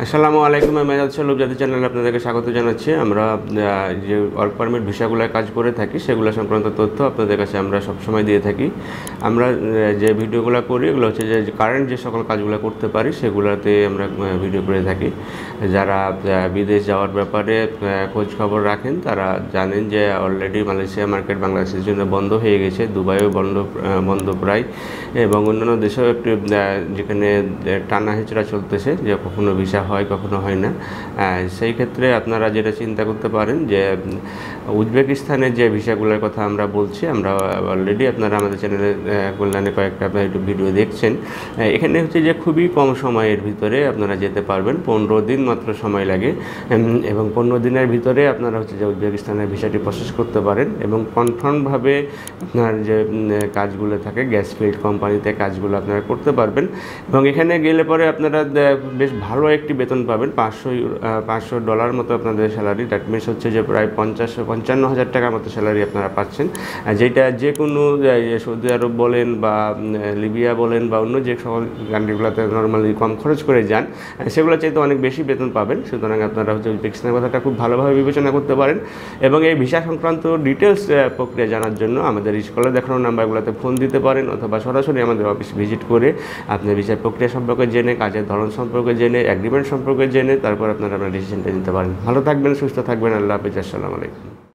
আসসালামু আলাইকুম। আমি মেজাজ সলুব জাতি চ্যানেলে আপনাদেরকে স্বাগত জানাচ্ছি। আমরা যে ওয়ার্ক পারমিট ভিসাগুলোয় কাজ করে থাকি সেগুলো সংক্রান্ত তথ্য আপনাদের কাছে আমরা সবসময় দিয়ে থাকি। আমরা যে ভিডিওগুলো করি এগুলো হচ্ছে যে কারেন্ট যে সকল কাজগুলো করতে পারি সেগুলোতে আমরা ভিডিও করে থাকি। যারা বিদেশ যাওয়ার ব্যাপারে খোঁজ খবর রাখেন তারা জানেন যে অলরেডি মালয়েশিয়া মার্কেট বাংলাদেশের জন্য বন্ধ হয়ে গেছে, দুবাইও বন্ধ প্রায়, এবং অন্যান্য দেশেও একটু যেখানে টানা হেঁচড়া চলতেছে, যে কখনো ভিসা হয় কখনো হয় না। সেই ক্ষেত্রে আপনারা যেটা চিন্তা করতে পারেন যে উজবেকিস্তানের যে ভিসাগুলোর কথা আমরা বলছি, আমরা অলরেডি আপনারা আমাদের চ্যানেলে কল্যাণে কয়েকটা ইউটিউব ভিডিও দেখছেন। এখানে হচ্ছে যে খুবই কম সময়ের ভিতরে আপনারা যেতে পারবেন, 15 দিন মাত্র সময় লাগে, এবং 15 দিনের ভিতরে আপনারা হচ্ছে যে উজবেকিস্তানের ভিসাটি প্রসেস করতে পারেন এবং কনফার্মভাবে আপনার যে কাজগুলো থাকে গ্যাস ফিল্ড কোম্পানিতে কাজগুলো আপনারা করতে পারবেন। এবং এখানে গেলে পরে আপনারা বেশ ভালো একটি বেতন পাবেন, $500 মতো আপনাদের স্যালারি। দ্যাট মিনস হচ্ছে যে প্রায় 55,000 টাকার মতো স্যালারি আপনারা পাচ্ছেন, যেটা যে কোনো সৌদি আরব বলেন বা লিবিয়া বলেন বা অন্য যে সকল কান্ট্রিগুলোতে নর্মালি কম খরচ করে যান সেগুলো চাইতে অনেক বেশি বেতন পাবেন। সুতরাং আপনারা হচ্ছে উজবেকিস্তানের কথাটা খুব ভালোভাবে বিবেচনা করতে পারেন। এবং এই ভিসা সংক্রান্ত ডিটেলস প্রক্রিয়া জানার জন্য আমাদের স্কুলে দেখানো নাম্বারগুলোতে ফোন দিতে পারেন, অথবা সরাসরি আমাদের অফিস ভিজিট করে আপনার ভিসার প্রক্রিয়া সম্পর্কে জেনে, কাজের ধরন সম্পর্কে জেনে, এগ্রিমেন্ট সম্পর্কে জেনে তারপর আপনারা আপনার ডিসিশনটা নিতে পারেন। ভালো থাকবেন, সুস্থ থাকবেন। আল্লাহ হাফেজ। আসসালামু আলাইকুম।